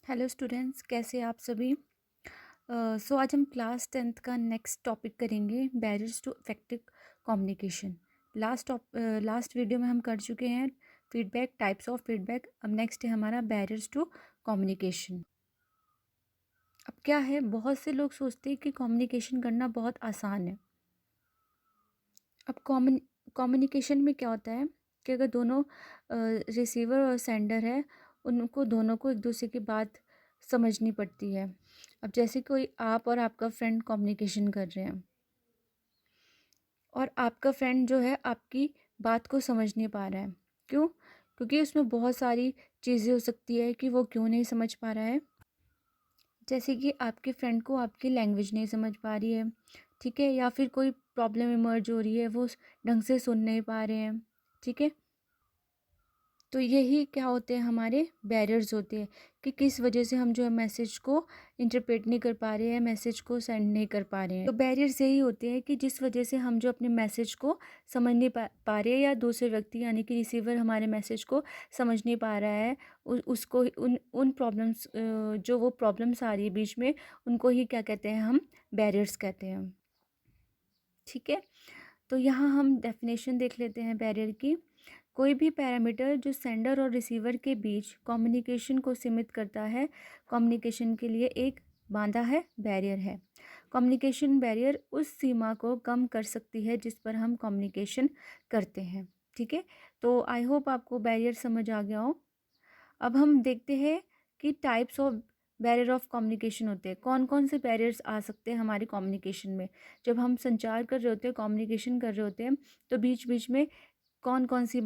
Hello students, कैसे आप सभी। आज हम क्लास 10th का नेक्स्ट टॉपिक करेंगे, barriers to effective communication. Last video में हम कर चुके हैं फीडबैक, टाइप्स ऑफ फीडबैक। अब नेक्स्ट है हमारा बैरियर्स टू कम्युनिकेशन। अब क्या है, बहुत से लोग सोचते हैं कि कम्युनिकेशन करना बहुत आसान है। अब कम्युनिकेशन में क्या होता है कि अगर दोनों रिसीवर और सेंडर है, उनको दोनों को एक दूसरे की बात समझनी पड़ती है। अब जैसे कोई आप और आपका फ्रेंड कम्युनिकेशन कर रहे हैं और आपका फ्रेंड जो है आपकी बात को समझ नहीं पा रहा है। क्यों? क्योंकि उसमें बहुत सारी चीज़ें हो सकती है कि वो क्यों नहीं समझ पा रहा है। जैसे कि आपके फ्रेंड को आपकी लैंग्वेज नहीं समझ पा रही है, ठीक है, या फिर कोई प्रॉब्लम इमर्ज हो रही है, वो ढंग से सुन नहीं पा रहे हैं, ठीक है। तो यही क्या होते हैं, हमारे बैरियर्स होते हैं कि किस वजह से हम जो है मैसेज को इंटरप्रेट नहीं कर पा रहे हैं, मैसेज को सेंड नहीं कर पा रहे हैं। तो बैरियर्स यही होते हैं कि जिस वजह से हम जो अपने मैसेज को समझ नहीं पा रहे हैं, या दूसरे व्यक्ति यानी कि रिसीवर हमारे मैसेज को समझ नहीं पा रहा है, उसको उन उन प्रॉब्लम्स, जो वो प्रॉब्लम्स आ रही है बीच में, उनको ही क्या कहते हैं, हम बैरियर्स कहते हैं। ठीक है, तो यहाँ हम डेफिनेशन देख लेते हैं बैरियर की। कोई भी पैरामीटर जो सेंडर और रिसीवर के बीच कम्युनिकेशन को सीमित करता है, कम्युनिकेशन के लिए एक बांधा है, बैरियर है। कम्युनिकेशन बैरियर उस सीमा को कम कर सकती है जिस पर हम कम्युनिकेशन करते हैं। ठीक है, तो आई होप आपको बैरियर समझ आ गया हो। अब हम देखते हैं कि types of barrier of communication होते हैं। कौन कौन से बैरियर्स आ सकते हैं हमारे कम्युनिकेशन में। जब हम संचार कर रहे होते हैं, कम्युनिकेशन कर रहे होते हैं, तो बीच बीच में कौन कौन सी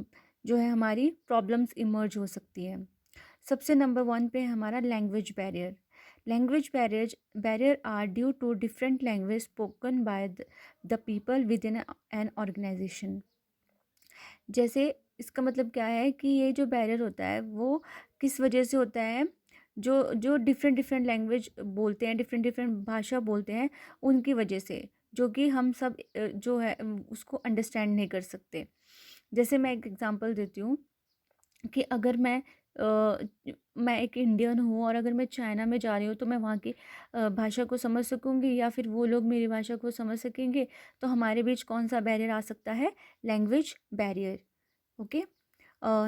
जो है हमारी प्रॉब्लम्स इमर्ज हो सकती है। सबसे नंबर 1 पे है हमारा language barrier. Language barrier are due to different language spoken by the people with in an organization. जैसे इसका मतलब क्या है कि ये जो बैरियर होता है वो किस वजह से होता है, जो जो डिफरेंट डिफरेंट लैंग्वेज बोलते हैं, डिफरेंट डिफरेंट भाषा बोलते हैं, उनकी वजह से, जो कि हम सब जो है उसको अंडरस्टैंड नहीं कर सकते। जैसे मैं एक एग्जांपल देती हूँ कि अगर मैं एक इंडियन हूँ और अगर मैं चाइना में जा रही हूँ, तो मैं वहाँ की भाषा को समझ सकूँगी या फिर वो लोग मेरी भाषा को समझ सकेंगे। तो हमारे बीच कौन सा बैरियर आ सकता है? Language barrier. ओके,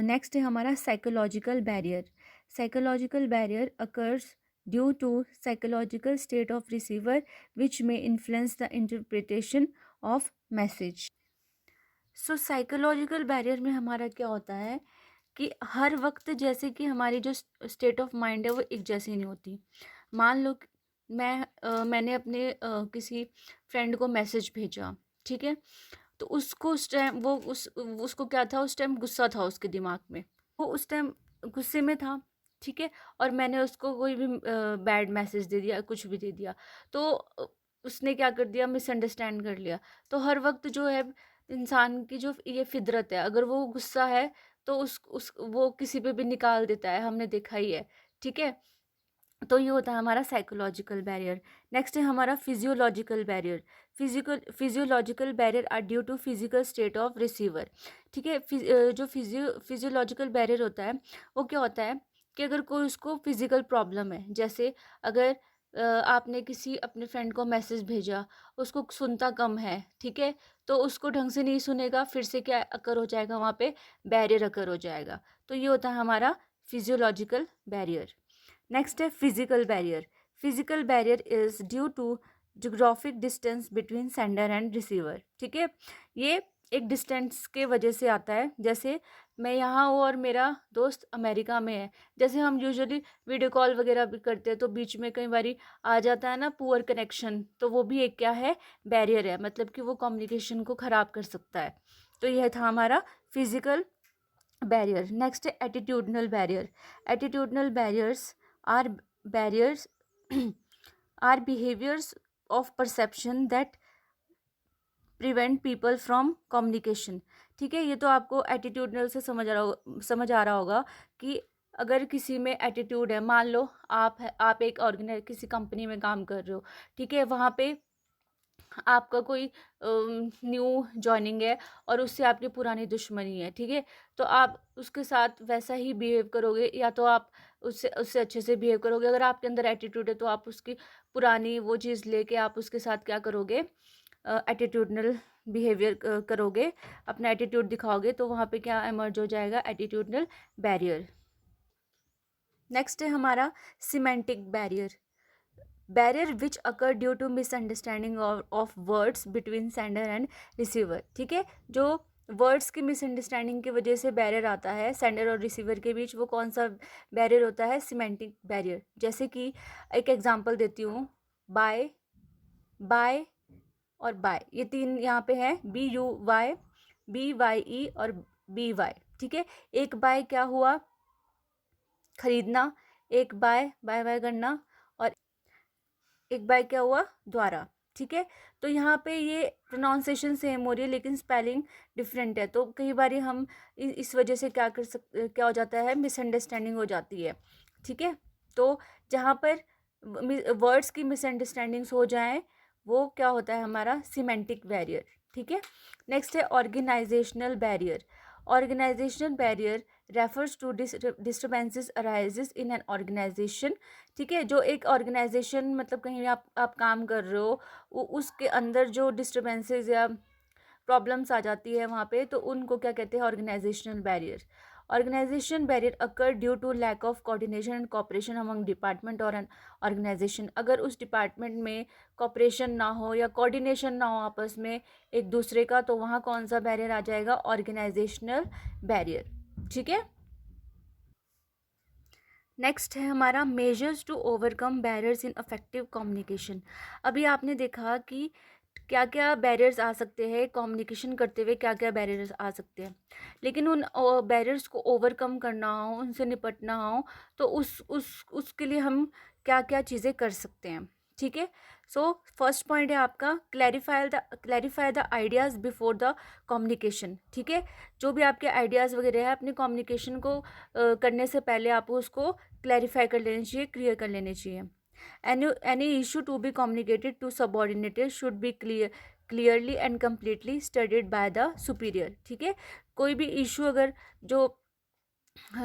नेक्स्ट है हमारा psychological barrier. Psychological barrier occurs due to psychological state of receiver which में influence the interpretation of message. So psychological barrier में हमारा क्या होता है कि हर वक्त जैसे कि हमारी जो स्टेट ऑफ माइंड है वो एक जैसी नहीं होती। मान लो कि मैंने अपने किसी फ्रेंड को मैसेज भेजा, ठीक है, तो उसको उस टाइम उसको क्या था, उस टाइम गुस्सा था उसके दिमाग में, वो उस टाइम गुस्से में था, ठीक है, और मैंने उसको कोई भी बैड मैसेज दे दिया, कुछ भी दे दिया, तो उसने क्या कर दिया, मिसअंडरस्टैंड कर लिया। तो हर वक्त जो है इंसान की जो ये फितरत है, अगर वो गुस्सा है तो उस वो किसी पे भी निकाल देता है, हमने देखा ही है, ठीक है। तो ये होता है हमारा साइकोलॉजिकल बैरियर। नेक्स्ट है हमारा physiological barrier. Physiological barrier are due to physical state of receiver. ठीक है, जो फिजियोलॉजिकल बैरियर होता है वो क्या होता है कि अगर कोई उसको फिजिकल प्रॉब्लम है, जैसे अगर आपने किसी अपने फ्रेंड को मैसेज भेजा, उसको सुनता कम है, ठीक है, तो उसको ढंग से नहीं सुनेगा, फिर से क्या अकर हो जाएगा, वहाँ पे बैरियर अकर हो जाएगा। तो ये होता है हमारा फिजियोलॉजिकल बैरियर। नेक्स्ट है physical barrier. Physical barrier is due to geographic distance between sender and receiver. ठीक है, ये एक डिस्टेंस के वजह से आता है। जैसे मैं यहाँ हूँ और मेरा दोस्त अमेरिका में है, जैसे हम यूजुअली वीडियो कॉल वगैरह भी करते हैं, तो बीच में कई बारी आ जाता है ना पुअर कनेक्शन, तो वो भी एक क्या है, बैरियर है, मतलब कि वो कम्युनिकेशन को ख़राब कर सकता है। तो यह था हमारा फिजिकल बैरियर। नेक्स्ट है attitudinal barrier. Attitudinal barriers are barriers are behaviors of perception that prevent people from communication। ठीक है, ये तो आपको एटीट्यूडनल से समझ आ रहा होगा कि अगर किसी में एटीट्यूड है, मान लो आप एक किसी कंपनी में काम कर रहे हो, ठीक है, वहाँ पे आपका कोई न्यू जॉइनिंग है और उससे आपकी पुरानी दुश्मनी है, ठीक है? तो आप उसके साथ वैसा ही बिहेव करोगे, या तो आप उससे उससे अच्छे से बिहेव करोगे। अगर आपके अंदर एटीट्यूड है तो आप उसकी पुरानी वो चीज़ लेके आप उसके साथ क्या करोगे, एटीट्यूडनल बिहेवियर करोगे, अपना एटीट्यूड दिखाओगे, तो वहाँ पे क्या इमर्ज हो जाएगा, एटीट्यूडनल बैरियर। नेक्स्ट है हमारा semantic barrier. Barrier which occur due to misunderstanding of words between sender and receiver, ठीक है? जो वर्ड्स की मिसअंडरस्टैंडिंग की वजह से बैरियर आता है सेंडर और रिसीवर के बीच, वो कौन सा बैरियर होता है, सिमेंटिक बैरियर। जैसे कि एक एग्जांपल देती हूँ, बाय, बाय और बाय, ये तीन यहाँ पे है, BUY, BYE और BY, ठीक है? एक बाय क्या हुआ, खरीदना, एक बाय बाय बाय करना, और एक बाय क्या हुआ, द्वारा, ठीक है? तो यहाँ पे ये प्रोनाउंसिएशन सेम हो रही है लेकिन स्पेलिंग डिफरेंट है, तो कई बार हम इस वजह से क्या हो जाता है, मिसअंडरस्टैंडिंग हो जाती है, ठीक है? तो जहाँ पर वर्ड्स की मिसअंडरस्टैंडिंग्स हो जाएं, वो क्या होता है, हमारा सिमेंटिक बैरियर, ठीक है? नेक्स्ट है organizational barrier. Organizational barrier refers to disturbances arises in an organization, ठीक है? जो एक ऑर्गेनाइजेशन, मतलब कहीं आप काम कर रहे हो, उसके अंदर जो डिस्टर्बेंसेस या प्रॉब्लम्स आ जाती है वहाँ पे, तो उनको क्या कहते हैं, organizational barrier. Organization barrier occur due to lack of coordination and cooperation among department और एन ऑर्गेनाइजेशन। अगर उस डिपार्टमेंट में कॉपरेशन ना हो या कोऑर्डिनेशन ना हो आपस में एक दूसरे का, तो वहाँ कौन सा बैरियर आ जाएगा, ऑर्गेनाइजेशनल बैरियर, ठीक है? नेक्स्ट है हमारा measures to overcome barriers in effective communication. अभी आपने देखा कि क्या क्या बैरियर्स आ सकते हैं कम्युनिकेशन करते हुए, क्या क्या बैरियर्स आ सकते हैं, लेकिन उन बैरियर्स को ओवरकम करना हो, उनसे निपटना हो, तो उसके लिए हम क्या क्या चीज़ें कर सकते हैं, ठीक है? सो फर्स्ट पॉइंट है आपका, clarify the ideas before the communication, ठीक है? जो भी आपके आइडियाज़ वगैरह है, अपने कम्युनिकेशन को करने से पहले आपको उसको क्लैरिफाई कर लेना चाहिए, क्लियर कर लेने चाहिए। Any issue to be communicated to subordinated should be clearly and completely studied by the superior, ठीक है? कोई भी इशू अगर जो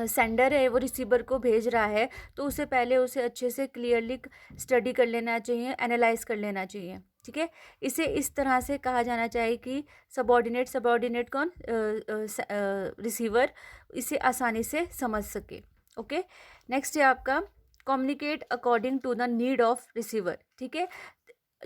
सेंडर है वो रिसीवर को भेज रहा है, तो उससे पहले उसे अच्छे से क्लियरली स्टडी कर लेना चाहिए, एनालाइज कर लेना चाहिए, ठीक है? इसे इस तरह से कहा जाना चाहिए कि सबॉर्डिनेट कौन, रिसीवर, इसे आसानी से समझ सके। ओके, नेक्स्ट है आपका communicate according to the need of receiver, ठीक है?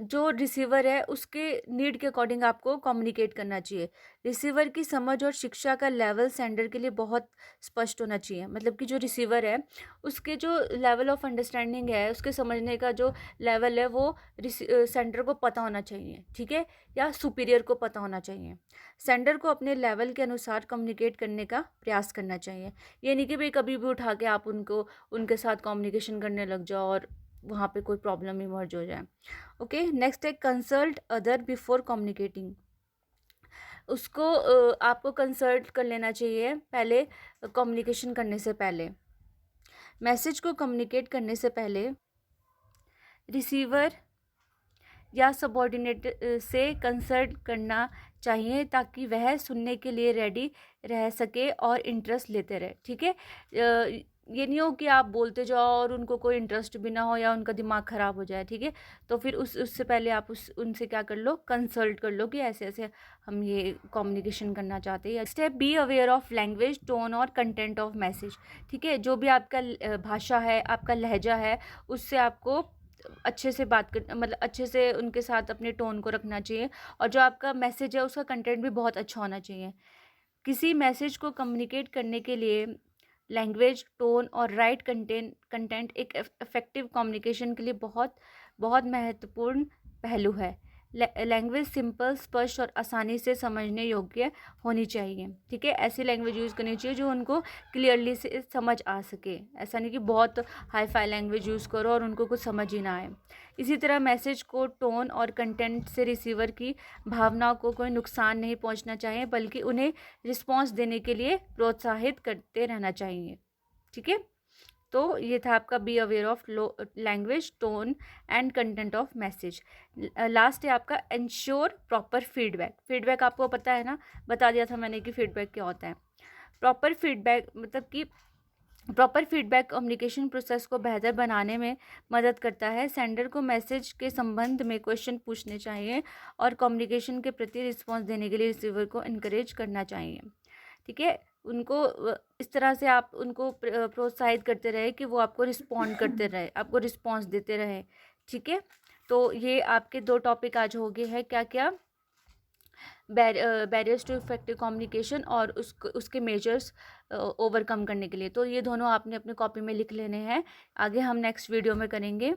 जो रिसीवर है उसके नीड के अकॉर्डिंग आपको कम्युनिकेट करना चाहिए। रिसीवर की समझ और शिक्षा का लेवल सेंडर के लिए बहुत स्पष्ट होना चाहिए, मतलब कि जो रिसीवर है उसके जो लेवल ऑफ अंडरस्टैंडिंग है, उसके समझने का जो लेवल है, वो सेंडर को पता होना चाहिए, ठीक है? या सुपीरियर को पता होना चाहिए। सेंडर को अपने लेवल के अनुसार कम्युनिकेट करने का प्रयास करना चाहिए। ये नहीं कि भाई कभी भी उठा के आप उनके साथ कम्युनिकेशन करने लग जाओ और वहाँ पे कोई प्रॉब्लम इमर्ज हो जाए। ओके, नेक्स्ट है कंसल्ट अदर बिफोर कम्युनिकेटिंग। उसको आपको कंसल्ट कर लेना चाहिए पहले, कम्युनिकेशन करने से पहले। मैसेज को कम्युनिकेट करने से पहले रिसीवर या सबॉर्डिनेट से कंसल्ट करना चाहिए, ताकि वह सुनने के लिए रेडी रह सके और इंटरेस्ट लेते रहे, ठीक है? ये नहीं हो कि आप बोलते जाओ और उनको कोई इंटरेस्ट भी ना हो या उनका दिमाग ख़राब हो जाए, ठीक है? तो फिर उससे पहले आप उनसे क्या कर लो, कंसल्ट कर लो कि ऐसे ऐसे हम ये कम्युनिकेशन करना चाहते हैं। Step, be aware of language, tone और कंटेंट ऑफ मैसेज, ठीक है? जो भी आपका भाषा है, आपका लहजा है, उससे आपको अच्छे से बात कर, मतलब अच्छे से उनके साथ अपने टोन को रखना चाहिए, और जो आपका मैसेज है उसका कंटेंट भी बहुत अच्छा होना चाहिए। किसी मैसेज को कम्युनिकेट करने के लिए लैंग्वेज, टोन और राइट कंटेंट एक इफेक्टिव कम्युनिकेशन के लिए बहुत बहुत महत्वपूर्ण पहलू है। लैंग्वेज सिंपल, स्पष्ट और आसानी से समझने योग्य होनी चाहिए, ठीक है? ऐसी लैंग्वेज यूज़ करनी चाहिए जो उनको क्लियरली से समझ आ सके। ऐसा नहीं कि बहुत हाई फाई लैंग्वेज यूज़ करो और उनको कुछ समझ ही ना आए। इसी तरह मैसेज को टोन और कंटेंट से रिसीवर की भावनाओं को कोई नुकसान नहीं पहुंचना चाहिए, बल्कि उन्हें रिस्पॉन्स देने के लिए प्रोत्साहित करते रहना चाहिए, ठीक है? तो ये था आपका be aware of language, tone and content of message. Last है आपका इंश्योर प्रॉपर फीडबैक। फीडबैक आपको पता है ना, बता दिया था मैंने कि फीडबैक क्या होता है। प्रॉपर फीडबैक मतलब कि प्रॉपर फीडबैक कम्युनिकेशन प्रोसेस को बेहतर बनाने में मदद करता है। सेंडर को मैसेज के संबंध में क्वेश्चन पूछने चाहिए और कम्युनिकेशन के प्रति रिस्पॉन्स देने के लिए रिसीवर को इनकरेज करना चाहिए। ठीक है, उनको इस तरह से आप उनको प्रोत्साहित करते रहे कि वो आपको रिस्पॉन्ड करते रहे, आपको रिस्पॉन्स देते रहे। ठीक है, तो ये आपके 2 टॉपिक आज हो गए हैं, क्या क्या, बैरियर्स टू इफेक्टिव कम्युनिकेशन और उसके मेजर्स ओवरकम करने के लिए। तो ये दोनों आपने अपनी कॉपी में लिख लेने हैं, आगे हम नेक्स्ट वीडियो में करेंगे।